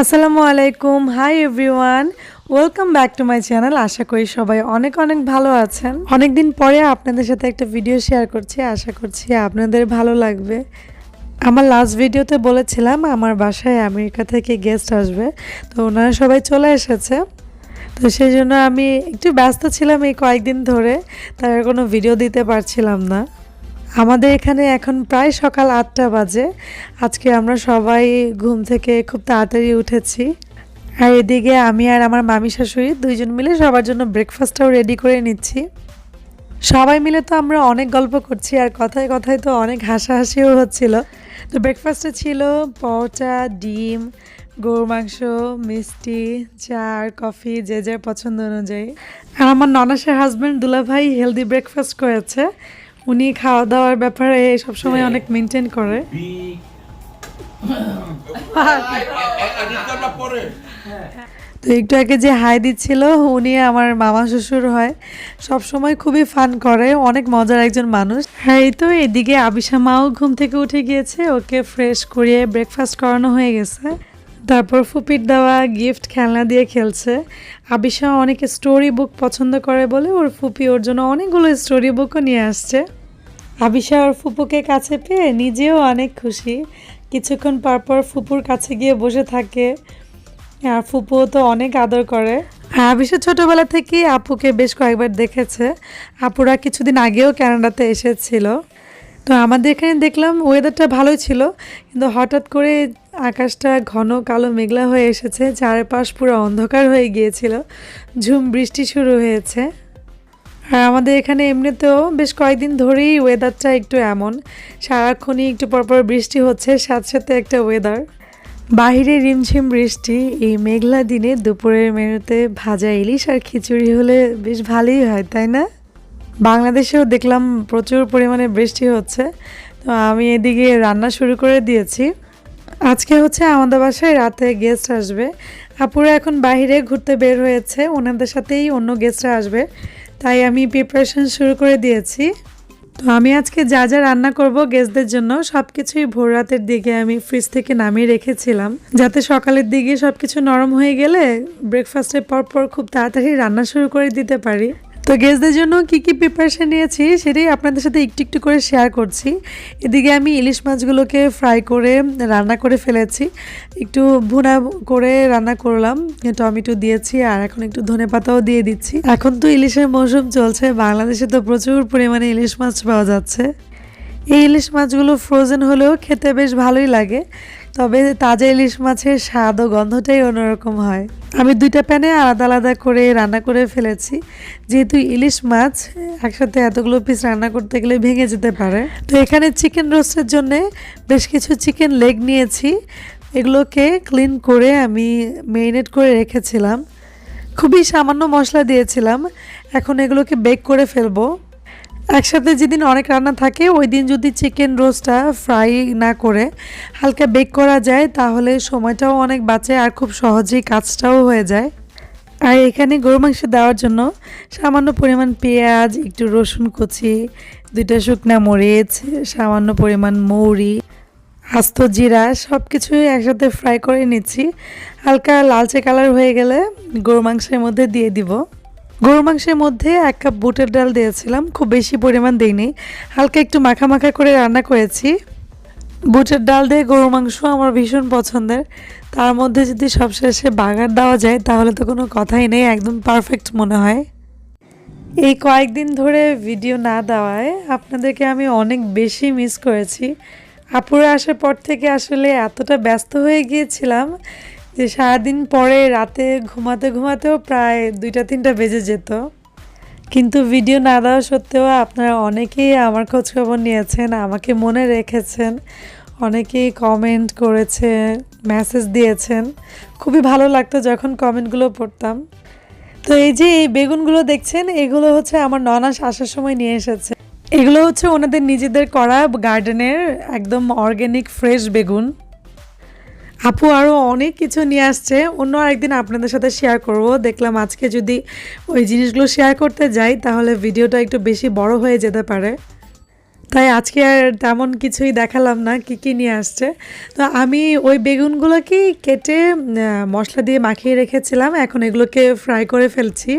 আসসালামু আলাইকুম। Hi everyone, welcome back to my channel. আশা করি সবাই অনেক অনেক ভালো আছেন। অনেক দিন পরে আপনাদের সাথে একটা ভিডিও শেয়ার করছি, আশা করছি আপনাদের ভালো লাগবে। আমার লাস্ট ভিডিওতে বলেছিলাম আমার বাসায় আমেরিকা থেকে গেস্ট আসবে, তো ওনারা সবাই চলে এসেছে। তো সেই জন্য আমি একটু ব্যস্ত ছিলাম এই কয়েকদিন ধরে, তাই কোনো ভিডিও দিতে পারছিলাম না। আমাদের এখানে এখন প্রায় সকাল 8টা বাজে। আজকে আমরা সবাই ঘুম থেকে খুব তাড়াতাড়ি উঠেছি, আর এদিকে আমি আর আমার মামি শাশুড়ি দুইজন মিলে সবার জন্য ব্রেকফাস্টটাও রেডি করে নিচ্ছি। সবাই মিলে তো আমরা অনেক গল্প করছি, আর কথায় কথায় তো অনেক হাসাহাসিও হচ্ছিল। তো ব্রেকফাস্টে ছিল পরোটা, ডিম, গরুর মাংস, মিষ্টি, চা আর কফি, যে যার পছন্দ অনুযায়ী। আর আমার ননাসের হাজব্যান্ড দুলা ভাই হেলদি ব্রেকফাস্ট করেছে। উনি খাওয়া দাওয়ার ব্যাপারে সবসময় অনেক মেনটেন করে। তো একটু আগে যে হাই দিচ্ছিল উনি আমার মামা শ্বশুর হয়, সবসময় খুবই ফান করে, অনেক মজার একজন মানুষ। হ্যাঁ, এই তো এদিকে আবিশা মাও ঘুম থেকে উঠে গিয়েছে, ওকে ফ্রেশ করিয়ে ব্রেকফাস্ট করানো হয়ে গেছে। তারপর ফুপির দেওয়া গিফট খেলনা দিয়ে খেলছে। আবিশা অনেক স্টোরি বুক পছন্দ করে বলে ওর ফুপি ওর জন্য অনেকগুলো স্টোরি বুকও নিয়ে আসছে। আবিশা ওর ফুপুকে কাছে পেয়ে নিজেও অনেক খুশি। কিছুক্ষণ পর পর ফুপুর কাছে গিয়ে বসে থাকে, আর ফুপুও তো অনেক আদর করে। আর আবিশা ছোটোবেলা থেকেই আপুকে বেশ কয়েকবার দেখেছে। আপুরা কিছুদিন আগেও কানাডাতে এসেছিল। তো আমাদের এখানে দেখলাম ওয়েদারটা ভালোই ছিল, কিন্তু হঠাৎ করে আকাশটা ঘন কালো মেঘলা হয়ে এসেছে, চারপাশ পুরো অন্ধকার হয়ে গিয়েছিল, ঝুম বৃষ্টি শুরু হয়েছে। আর আমাদের এখানে এমনিতেও বেশ কয়েকদিন ধরেই ওয়েদারটা একটু এমন, সারাক্ষণই একটু পরপর বৃষ্টি হচ্ছে, সাথে সাথে একটা ওয়েদার। বাহিরে রিমঝিম বৃষ্টি, এই মেঘলা দিনে দুপুরের মেনুতে ভাজা ইলিশ আর খিচুড়ি হলে বেশ ভালোই হয়, তাই না? বাংলাদেশেও দেখলাম প্রচুর পরিমাণে বৃষ্টি হচ্ছে, তো আমি এদিকে রান্না শুরু করে দিয়েছি। আজকে হচ্ছে আমাদের বাসায় রাতে গেস্ট আসবে। আপুরা এখন বাইরে ঘুরতে বের হয়েছে, ওনাদের সাথেই অন্য গেস্টরা আসবে, তাই আমি প্রিপারেশন শুরু করে দিয়েছি। তো আমি আজকে যা যা রান্না করব গেস্টদের জন্য সব কিছুই ভোর রাতের দিকে আমি ফ্রিজ থেকে নামিয়ে রেখেছিলাম, যাতে সকালের দিকে সব কিছু নরম হয়ে গেলে ব্রেকফাস্টের পর খুব তাড়াতাড়ি রান্না শুরু করে দিতে পারি। তো গেস্টদের জন্য কি কি প্রিপারেশন নিয়েছি সেটাই আপনাদের সাথে একটু একটু করে শেয়ার করছি। এদিকে আমি ইলিশ মাছগুলোকে ফ্রাই করে রান্না করে ফেলেছি, একটু ভুনা করে রান্না করলাম, টমেটো দিয়েছি, আর এখন একটু ধনেপাতাও দিয়ে দিচ্ছি। এখন তো ইলিশের মৌসুম চলছে, বাংলাদেশে তো প্রচুর পরিমাণে ইলিশ মাছ পাওয়া যাচ্ছে। এই ইলিশ মাছগুলো ফ্রোজেন হলেও খেতে বেশ ভালোই লাগে, তবে তাজা ইলিশ মাছের স্বাদ ও গন্ধটাই অন্যরকম হয়। আমি দুইটা প্যানে আলাদা আলাদা করে রান্না করে ফেলেছি, যেহেতু ইলিশ মাছ একসাথে এতগুলো পিস রান্না করতে গেলে ভেঙে যেতে পারে। তো এখানে চিকেন রোস্টের জন্য বেশ কিছু চিকেন লেগ নিয়েছি, এগুলোকে ক্লিন করে আমি ম্যারিনেট করে রেখেছিলাম, খুবই সামান্য মশলা দিয়েছিলাম। এখন এগুলোকে বেক করে ফেলবো। একসাথে যেদিন অনেক রান্না থাকে ওই দিন যদি চিকেন রোস্টটা ফ্রাই না করে হালকা বেক করা যায়, তাহলে সময়টাও অনেক বাঁচে আর খুব সহজেই কাজটাও হয়ে যায়। আর এখানে গরু মাংস দেওয়ার জন্য সামান্য পরিমাণ পেঁয়াজ, একটু রসুন কুচি, 2টা শুকনা মরিচ, সামান্য পরিমাণ মৌরি, আস্ত জিরা, সব কিছুই একসাথে ফ্রাই করে নিচ্ছি। হালকা লালচে কালার হয়ে গেলে গরু মাংসের মধ্যে দিয়ে দিব। গরুর মাংসের মধ্যে 1 কাপ বুটের ডাল দিয়েছিলাম, খুব বেশি পরিমাণ দিইনি, হালকা একটু মাখা মাখা করে রান্না করেছি। বুটের ডাল দিয়ে গরুর মাংস আমার ভীষণ পছন্দের, তার মধ্যে যদি সবশেষে বাগার দেওয়া যায় তাহলে তো কোনো কথাই নেই, একদম পারফেক্ট মনে হয়। এই কয়েকদিন ধরে ভিডিও না দেওয়ায় আপনাদেরকে আমি অনেক বেশি মিস করেছি। আপুরা আসার পর থেকে আসলে এতটা ব্যস্ত হয়ে গিয়েছিলাম যে সারাদিন পরে রাতে ঘুমাতে ঘুমাতেও প্রায় 2টা-3টা বেজে যেত। কিন্তু ভিডিও না দেওয়া সত্ত্বেও আপনারা অনেকেই আমার খোঁজখবর নিয়েছেন, আমাকে মনে রেখেছেন, অনেকেই কমেন্ট করেছেন, মেসেজ দিয়েছেন। খুবই ভালো লাগতো যখন কমেন্টগুলো পড়তাম। তো এই যে এই বেগুনগুলো দেখছেন, এগুলো হচ্ছে আমার ননাস আসার সময় নিয়ে এসেছে। এগুলো হচ্ছে ওনাদের নিজেদের করা গার্ডেনের একদম অর্গ্যানিক ফ্রেশ বেগুন। আপু আরও অনেক কিছু নিয়ে আসছে, অন্য আরেকদিন আপনাদের সাথে শেয়ার করব। দেখলাম আজকে যদি ওই জিনিসগুলো শেয়ার করতে যাই তাহলে ভিডিওটা একটু বেশি বড় হয়ে যেতে পারে। তাই আজকে আর তেমন কিছুই দেখালাম না কি কি নিয়ে আসছে। তো আমি ওই বেগুনগুলোকেই কেটে মশলা দিয়ে মাখিয়ে রেখেছিলাম, এখন এগুলোকে ফ্রাই করে ফেলছি।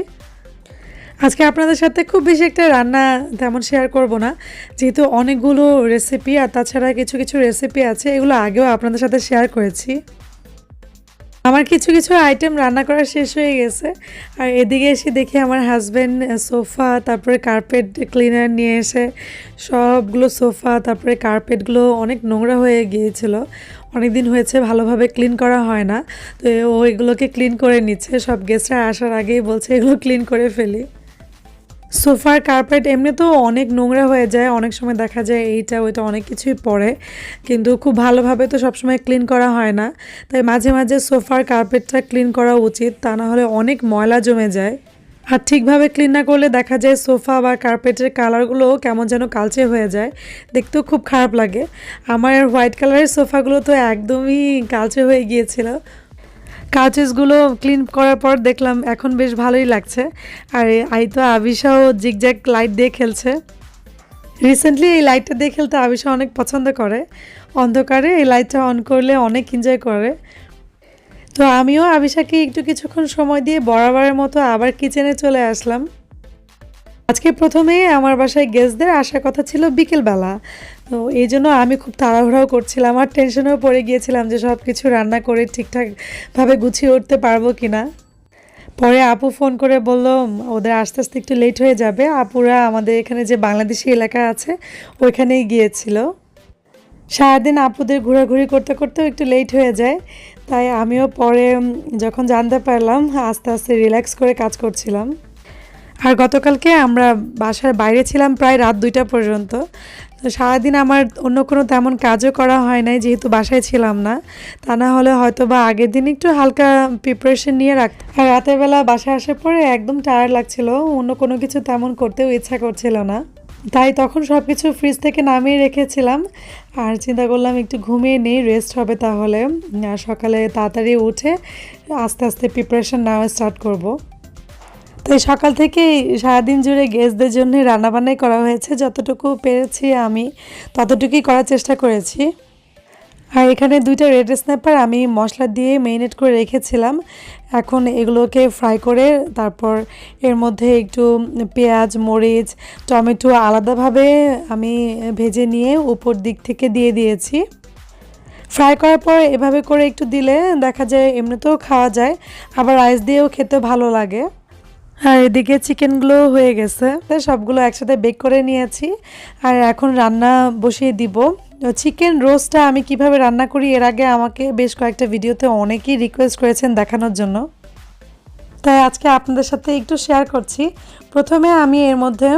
আজকে আপনাদের সাথে খুব বেশি একটা রান্না তেমন শেয়ার করব না, যেহেতু অনেকগুলো রেসিপি আর তাছাড়া কিছু কিছু রেসিপি আছে এগুলো আগেও আপনাদের সাথে শেয়ার করেছি। আমার কিছু কিছু আইটেম রান্না করা শেষ হয়ে গেছে, আর এদিকে এসে দেখি আমার হাজব্যান্ড সোফা তারপরে কার্পেট ক্লিনার নিয়ে এসে সবগুলো সোফা তারপরে কার্পেটগুলো অনেক নোংরা হয়ে গিয়েছিল, অনেক দিন হয়েছে ভালোভাবে ক্লিন করা হয় না। তো ও এগুলোকে ক্লিন করে নিচ্ছে, সব গেস্টরা আসার আগেই বলছে এগুলো ক্লিন করে ফেলি। সোফার কার্পেট এমনি তো অনেক নোংরা হয়ে যায়, অনেক সময় দেখা যায় এইটা ওইটা অনেক কিছুই পড়ে, কিন্তু খুব ভালোভাবে তো সবসময় ক্লিন করা হয় না। তাই মাঝে মাঝে সোফার কার্পেটটা ক্লিন করা উচিত, তা না হলে অনেক ময়লা জমে যায়। আর ঠিকভাবে ক্লিন না করলে দেখা যায় সোফা বা কার্পেটের কালারগুলো কেমন যেন কালচে হয়ে যায়, দেখতেও খুব খারাপ লাগে। আমার হোয়াইট কালারের সোফাগুলো তো একদমই কালচে হয়ে গিয়েছিল। কাচেসগুলো ক্লিন করার পর দেখলাম এখন বেশ ভালোই লাগছে। আর আই তো আবিশাও জিগজ্যাগ লাইট দিয়ে খেলছে। রিসেন্টলি এই লাইটটা দিয়ে খেলতে আবিশা অনেক পছন্দ করে, অন্ধকারে এই লাইটটা অন করলে অনেক এনজয় করে। তো আমিও আবিশাকে একটু কিছুক্ষণ সময় দিয়ে বরাবরের মতো আবার কিচেনে চলে আসলাম। আজকে প্রথমে আমার বাসায় গেস্টদের আসার কথা ছিল বিকেলবেলা, তো এই জন্য আমি খুব তাড়াহুড়াও করছিলাম আর টেনশনেও পড়ে গিয়েছিলাম যে সব কিছু রান্না করে ঠিকঠাকভাবে গুছিয়ে উঠতে পারবো কি না। পরে আপু ফোন করে বলল ওদের আস্তে আস্তে একটু লেট হয়ে যাবে, আপুরা আমাদের এখানে যে বাংলাদেশি এলাকা আছে ওইখানেই গিয়েছিল। সারাদিন আপুদের ঘোরাঘুরি করতে করতেও একটু লেট হয়ে যায়, তাই আমিও পরে যখন জানতে পারলাম আস্তে আস্তে রিল্যাক্স করে কাজ করছিলাম। আর গতকালকে আমরা বাসার বাইরে ছিলাম প্রায় রাত 2টা পর্যন্ত, তো সারাদিন আমার অন্য কোনো তেমন কাজও করা হয় নাই যেহেতু বাসায় ছিলাম না, তা না হলে হয়তো বা আগের দিন একটু হালকা প্রিপারেশন নিয়ে রাখতাম। আর রাতের বেলা বাসায় আসার পরে একদম টায়ার্ড লাগছিল, অন্য কোনো কিছু তেমন করতেও ইচ্ছা করছিল না, তাই তখন সব কিছু ফ্রিজ থেকে নামিয়ে রেখেছিলাম। আর চিন্তা করলাম একটু ঘুমিয়ে নেই, রেস্ট হবে তাহলে, আর সকালে তাড়াতাড়ি উঠে আস্তে আস্তে প্রিপারেশন নেওয়া স্টার্ট করব। তাই সকাল থেকেই সারাদিন জুড়ে গেস্টদের জন্য রান্নাবান্নাই করা হয়েছে, যতটুকু পেরেছি আমি ততটুকুই করার চেষ্টা করেছি। আর এখানে 2টা রেড স্ন্যাপার আমি মশলা দিয়ে মেরিনেট করে রেখেছিলাম, এখন এগুলোকে ফ্রাই করে তারপর এর মধ্যে একটু পেঁয়াজ মরিচ টমেটো আলাদাভাবে আমি ভেজে নিয়ে উপর দিক থেকে দিয়ে দিয়েছি। ফ্রাই করার পর এভাবে করে একটু দিলে দেখা যায় এমনিতেও খাওয়া যায়, আবার রাইস দিয়েও খেতে ভালো লাগে। আর এদিকে চিকেনগুলো হয়ে গেছে, তাই সবগুলো একসাথে বেক করে নিয়েছি আর এখন রান্না বসিয়ে দিব। চিকেন রোস্টটা আমি কিভাবে রান্না করি এর আগে আমাকে বেশ কয়েকটা ভিডিওতে অনেকেই রিকোয়েস্ট করেছেন দেখানোর জন্য, তাই আজকে আপনাদের সাথে একটু শেয়ার করছি। প্রথমে আমি এর মধ্যে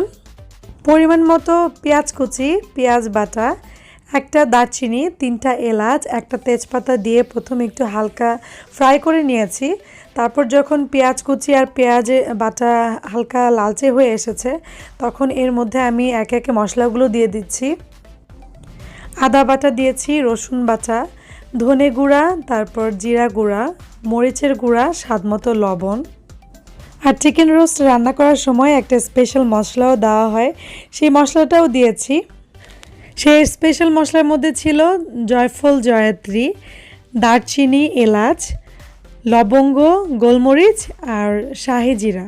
পরিমাণ মতো পেঁয়াজ কুচি, পেঁয়াজ বাটা, একটা দারচিনি, 3টা এলাচ, একটা তেজপাতা দিয়ে প্রথমে একটু হালকা ফ্রাই করে নিয়েছি। তারপর যখন পেঁয়াজ কুচি আর পেঁয়াজ বাটা হালকা লালচে হয়ে এসেছে তখন এর মধ্যে আমি একে একে মশলাগুলো দিয়ে দিচ্ছি। আদা বাটা দিয়েছি, রসুন বাটা, ধনে গুঁড়া, তারপর জিরা গুঁড়া, মরিচের গুঁড়া, স্বাদমতো লবণ। আর চিকেন রোস্ট রান্না করার সময় একটা স্পেশাল মশলাও দেওয়া হয়, সেই মশলাটাও দিয়েছি। সেই স্পেশাল মশলার মধ্যে ছিল জয়ফল, জয়ত্রী, দারচিনি, এলাচ, লবঙ্গ, গোলমরিচ আর শাহি জিরা,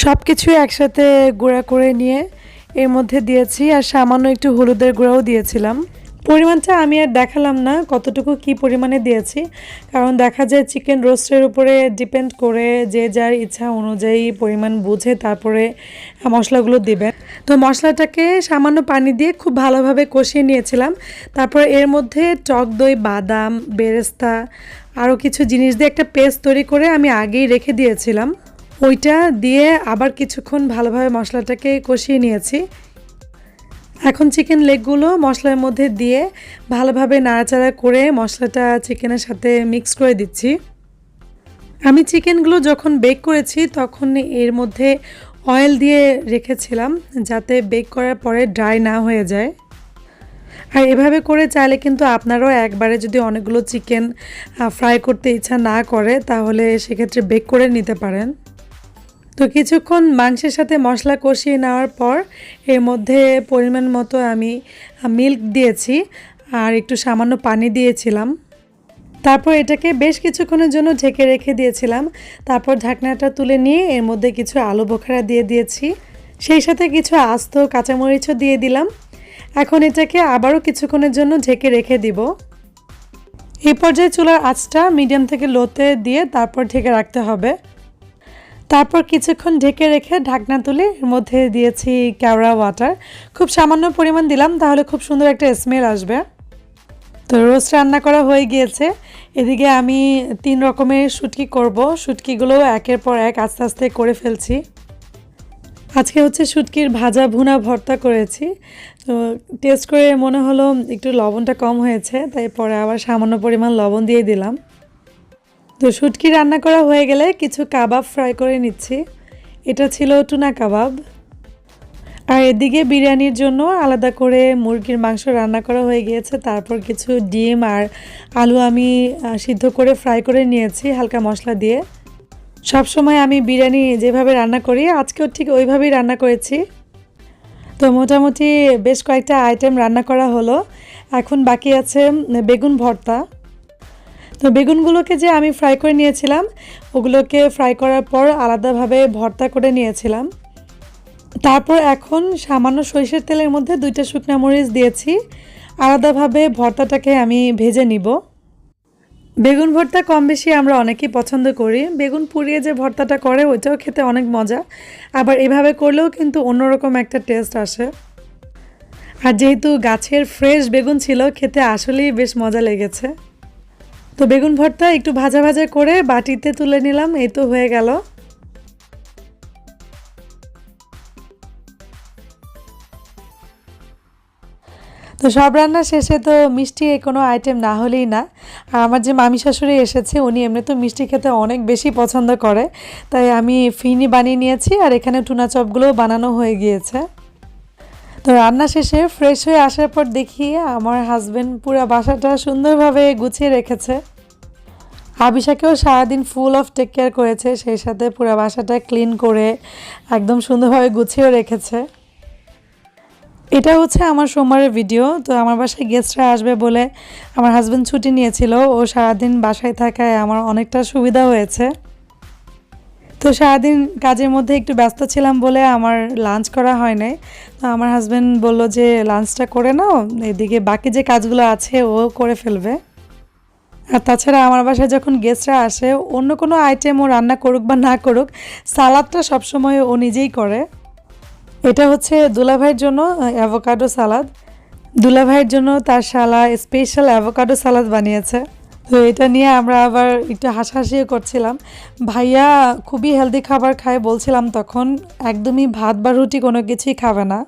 সব কিছু একসাথে গুঁড়া করে নিয়ে এর মধ্যে দিয়েছি। আর সামান্য একটু হলুদের গুঁড়াও দিয়েছিলাম। পরিমাণটা আমি আর দেখালাম না কতটুকু কি পরিমাণে দিয়েছি, কারণ দেখা যায় চিকেন রোস্টের উপরে ডিপেন্ড করে যে যার ইচ্ছা অনুযায়ী পরিমাণ বুঝে তারপরে মশলাগুলো দিবেন। তো মশলাটাকে সামান্য পানি দিয়ে খুব ভালোভাবে কষিয়ে নিয়েছিলাম। তারপর এর মধ্যে টক দই, বাদাম, বেরেস্তা আরও কিছু জিনিস দিয়ে একটা পেস্ট তৈরি করে আমি আগেই রেখে দিয়েছিলাম, ওইটা দিয়ে আবার কিছুক্ষণ ভালোভাবে মশলাটাকে কষিয়ে নিয়েছি। এখন চিকেন লেগগুলো মশলার মধ্যে দিয়ে ভালোভাবে নাড়াচাড়া করে মশলাটা চিকেনের সাথে মিক্স করে দিচ্ছি। আমি চিকেনগুলো যখন বেক করেছি তখন এর মধ্যে অয়েল দিয়ে রেখেছিলাম যাতে বেক করার পরে ড্রাই না হয়ে যায়। আর এভাবে করে চাইলে কিন্তু আপনারাও একবারে যদি অনেকগুলো চিকেন ফ্রাই করতে ইচ্ছা না করে তাহলে সেক্ষেত্রে বেক করে নিতে পারেন। তো কিছুক্ষণ মাংসের সাথে মশলা কষিয়ে নেওয়ার পর এর মধ্যে পরিমাণ মতো আমি মিল্ক দিয়েছি আর একটু সামান্য পানি দিয়েছিলাম। তারপর এটাকে বেশ কিছুক্ষণের জন্য ঢেকে রেখে দিয়েছিলাম। তারপর ঢাকনাটা তুলে নিয়ে এর মধ্যে কিছু আলু বোখারা দিয়ে দিয়েছি, সেই সাথে কিছু আস্ত কাঁচামরিচও দিয়ে দিলাম। এখন এটাকে আবারও কিছুক্ষণের জন্য ঢেকে রেখে দিব। এই পর্যায়ে চুলার আঁচটা মিডিয়াম থেকে লোতে দিয়ে তারপর ঢেকে রাখতে হবে। তারপর কিছুক্ষণ ঢেকে রেখে ঢাকনা তুলে এর মধ্যে দিয়েছি কেওড়া ওয়াটার, খুব সামান্য পরিমাণ দিলাম, তাহলে খুব সুন্দর একটা স্মেল আসবে। তো রোস্ট রান্না করা হয়ে গিয়েছে। এদিকে আমি 3 রকমের শুটকি করব, শুটকিগুলো একের পর এক আস্তে আস্তে করে ফেলছি। আজকে হচ্ছে শুটকির ভাজা ভুনা ভর্তা করেছি। তো টেস্ট করে মনে হলো একটু লবণটা কম হয়েছে, তাই পরে আবার সামান্য পরিমাণ লবণ দিয়ে দিলাম। তো শুটকি রান্না করা হয়ে গেলে কিছু কাবাব ফ্রাই করে নিচ্ছি। এটা ছিল টুনা কাবাব। আর এদিকে বিরিয়ানির জন্য আলাদা করে মুরগির মাংস রান্না করা হয়ে গিয়েছে। তারপর কিছু ডিম আর আলু আমি সিদ্ধ করে ফ্রাই করে নিয়েছি হালকা মশলা দিয়ে। সব সময় আমি বিরিয়ানি যেভাবে রান্না করি আজকেও ঠিক ওইভাবেই রান্না করেছি। তো মোটামুটি বেশ কয়েকটা আইটেম রান্না করা হলো। এখন বাকি আছে বেগুন ভর্তা। তো বেগুনগুলোকে যে আমি ফ্রাই করে নিয়েছিলাম, ওগুলোকে ফ্রাই করার পর আলাদাভাবে ভর্তা করে নিয়েছিলাম। তারপর এখন সামান্য সরিষার তেলের মধ্যে 2টা শুকনা মরিচ দিয়েছি, আলাদাভাবে ভর্তাটাকে আমি ভেজে নিব। বেগুন ভর্তা কম বেশি আমরা অনেকেই পছন্দ করি। বেগুন পুড়িয়ে যে ভর্তাটা করে ওইটাও খেতে অনেক মজা, আবার এভাবে করলেও কিন্তু অন্যরকম একটা টেস্ট আসে। আর যেহেতু গাছের ফ্রেশ বেগুন ছিল, খেতে আসলেই বেশ মজা লেগেছে। তো বেগুন ভর্তা একটু ভাজা ভাজা করে বাটিতে তুলে নিলাম, এই তো হয়ে গেল। তো সব রান্না শেষে তো মিষ্টি কোনো আইটেম না হলেই না। আর আমার যে মামি শাশুড়ি এসেছে উনি এমনি তো মিষ্টি খেতে অনেক বেশি পছন্দ করে, তাই আমি ফিনি বানিয়ে নিয়েছি আর এখানে টুনা চপগুলোও বানানো হয়ে গিয়েছে। তো রান্না শেষে ফ্রেশ হয়ে আসার পর দেখি আমার হাজবেন্ড পুরো বাসাটা সুন্দরভাবে গুছিয়ে রেখেছে। আবিশাকেও সারাদিন ফুল অফ টেক কেয়ার করেছে, সেই সাথে পুরো বাসাটা ক্লিন করে একদম সুন্দরভাবে গুছিয়েও রেখেছে। এটা হচ্ছে আমার সোমবারের ভিডিও। তো আমার বাসায় গেস্টরা আসবে বলে আমার হাজবেন্ড ছুটি নিয়েছিল, ও সারাদিন বাসায় থাকায় আমার অনেকটা সুবিধা হয়েছে। তো সারাদিন কাজের মধ্যে একটু ব্যস্ত ছিলাম বলে আমার লাঞ্চ করা হয় নাই। তো আমার হাজবেন্ড বলল যে লাঞ্চটা করে নাও, এদিকে বাকি যে কাজগুলো আছে ও করে ফেলবে। আর তাছাড়া আমার বাসায় যখন গেস্টরা আসে অন্য কোনো আইটেম ও রান্না করুক বা না করুক, সালাদটা সবসময় ও নিজেই করে। এটা হচ্ছে দুলাভাইয়ের জন্য অ্যাভোকাডো সালাদ। দুলাভাইয়ের জন্য তার শালা স্পেশাল অ্যাভোকাডো সালাদ বানিয়েছে। তো এটা নিয়ে আমরা আবার একটু হাসাহাসিও করছিলাম। ভাইয়া খুবই হেলদি খাবার খায় বলছিলাম তখন, একদমই ভাত বা রুটি কোনো কিছুই খাবে না।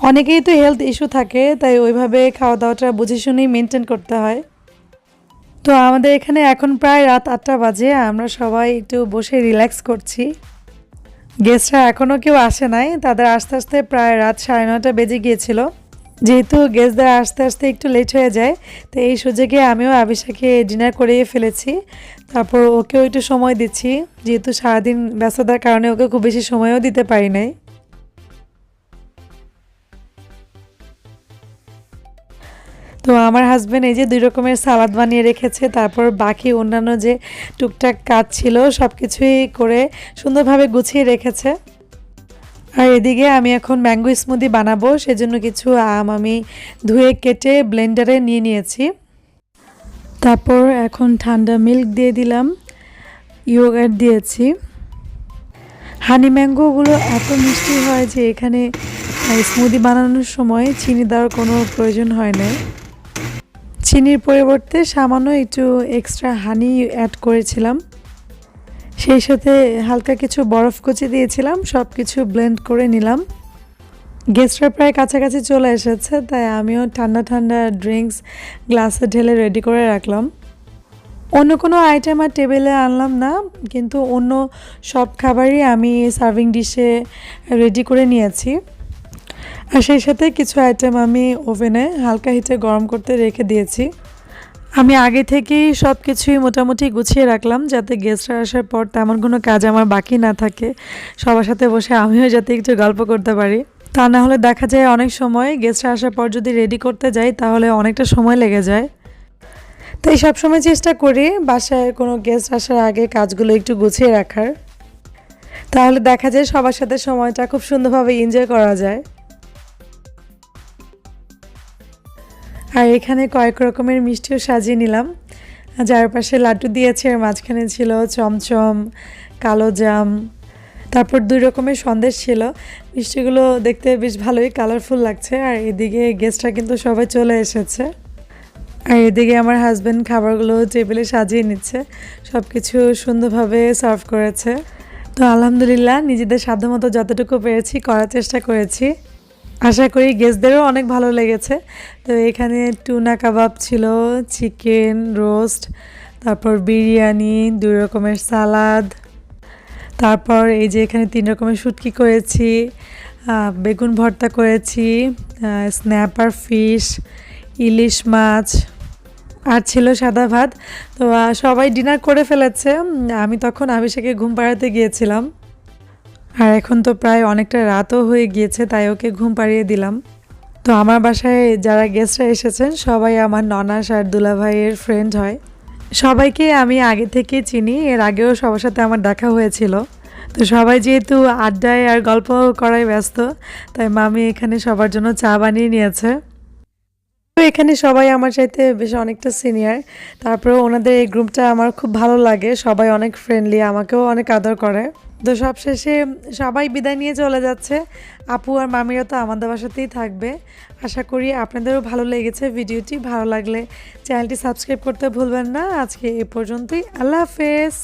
অনেকেই তো হেলথ ইস্যু থাকে, তাই ওইভাবে খাওয়া দাওয়াটা বুঝে শুনেই মেনটেন করতে হয়। তো আমাদের এখানে এখন প্রায় রাত 8টা বাজে, আমরা সবাই একটু বসে রিল্যাক্স করছি। গেস্টরা এখনও কেউ আসে নাই, তাদের আস্তে আস্তে প্রায় রাত 9:30 বেজে গিয়েছিল। যেহেতু গেস্টদের আস্তে আস্তে একটু লেট হয়ে যায়, তো এই সুযোগে আমিও আবিশাকে ডিনার করিয়ে ফেলেছি। তারপর ওকেও একটু সময় দিচ্ছি, যেহেতু সারাদিন ব্যস্ততার কারণে ওকে খুব বেশি সময়ও দিতে পারি নাই। তো আমার হাজবেন্ড এই যে 2 রকমের সালাদ বানিয়ে রেখেছে, তারপর বাকি অন্যান্য যে টুকটাক কাজ ছিল সব কিছুই করে সুন্দরভাবে গুছিয়ে রেখেছে। আর এদিকে আমি এখন ম্যাঙ্গো স্মুদি বানাবো, সেজন্য কিছু আম আমি ধুয়ে কেটে ব্লেন্ডারে নিয়ে নিয়েছি। তারপর এখন ঠান্ডা মিল্ক দিয়ে দিলাম, ইয়োগার্ট দিয়েছি। হানি ম্যাঙ্গোগুলো এত মিষ্টি হয় যে এখানে স্মুদি বানানোর সময় চিনি দেওয়ার কোনো প্রয়োজন হয় না। চিনির পরিবর্তে সামান্য একটু এক্সট্রা হানি অ্যাড করেছিলাম, সেই সাথে হালকা কিছু বরফ কুচি দিয়েছিলাম। সব কিছু ব্লেন্ড করে নিলাম। গেস্টরা প্রায় কাছাকাছি চলে এসেছে, তাই আমিও ঠান্ডা ঠান্ডা ড্রিঙ্কস গ্লাসে ঢেলে রেডি করে রাখলাম। অন্য কোনো আইটেম আর টেবিলে আনলাম না, কিন্তু অন্য সব খাবারই আমি সার্ভিং ডিশে রেডি করে নিয়েছি। আর সেই সাথে কিছু আইটেম আমি ওভেনে হালকা হিটে গরম করতে রেখে দিয়েছি। আমি আগে থেকেই সব কিছুই মোটামুটি গুছিয়ে রাখলাম যাতে গেস্টরা আসার পর তেমন কোনো কাজ আমার বাকি না থাকে, সবার সাথে বসে আমিও যাতে একটু গল্প করতে পারি। তা না হলে দেখা যায় অনেক সময় গেস্টরা আসার পর যদি রেডি করতে যাই তাহলে অনেকটা সময় লেগে যায়। তাই সবসময় চেষ্টা করি বাসায় কোনো গেস্ট আসার আগে কাজগুলো একটু গুছিয়ে রাখার, তাহলে দেখা যায় সবার সাথে সময়টা খুব সুন্দরভাবে এনজয় করা যায়। আর এখানে কয়েক রকমের মিষ্টিও সাজিয়ে নিলাম, যার পাশে লাড্ডু দিয়েছে, আর মাঝখানে ছিল চমচম, কালো জাম, তারপর 2 রকমের সন্দেশ ছিল। মিষ্টিগুলো দেখতে বেশ ভালোই কালারফুল লাগছে। আর এদিকে গেস্টরা কিন্তু সবাই চলে এসেছে, আর এদিকে আমার হাজব্যান্ড খাবারগুলো টেবিলে সাজিয়ে নিচ্ছে, সব কিছু সুন্দরভাবে সার্ভ করেছে। তো আলহামদুলিল্লাহ নিজেদের সাধ্যমতো যতটুকু পেরেছি করার চেষ্টা করেছি, আশা করি গেস্টদেরও অনেক ভালো লেগেছে। তো এখানে টুনা কাবাব ছিল, চিকেন রোস্ট, তারপর বিরিয়ানি, 2 রকমের সালাদ, তারপর এই যে এখানে 3 রকমের শুটকি করেছি, বেগুন ভর্তা করেছি, স্ন্যাপার ফিশ, ইলিশ মাছ, আর ছিল সাদা ভাত। তো সবাই ডিনার করে ফেলেছে, আমি তখন আবিষাকে ঘুম পাড়াতে গিয়েছিলাম। আর এখন তো প্রায় অনেকটা রাতও হয়ে গিয়েছে, তাই ওকে ঘুম পাড়িয়ে দিলাম। তো আমার বাসায় যারা গেস্টরা এসেছেন সবাই আমার ননাস আর দুলাভাইয়ের ফ্রেন্ড হয়, সবাইকে আমি আগে থেকে চিনি, এর আগেও সবার সাথে আমার দেখা হয়েছিল। তো সবাই যেহেতু আড্ডায় আর গল্প করায় ব্যস্ত, তাই মামি এখানে সবার জন্য চা বানিয়ে নিয়েছে। তো এখানে সবাই আমার চাইতে বেশ অনেকটা সিনিয়র, তারপরে ওনাদের এই গ্রুপটা আমার খুব ভালো লাগে, সবাই অনেক ফ্রেন্ডলি, আমাকেও অনেক আদর করে। তো সবশেষে সবাই বিদায় নিয়ে চলে যাচ্ছে, আপু আর মামিরা তো আমাদের বাসাতেই থাকবে। আশা করি আপনাদেরও ভালো লেগেছে ভিডিওটি, ভালো লাগলে চ্যানেলটি সাবস্ক্রাইব করতে ভুলবেন না। আজকে এ পর্যন্তই, আল্লাহ হাফেজ।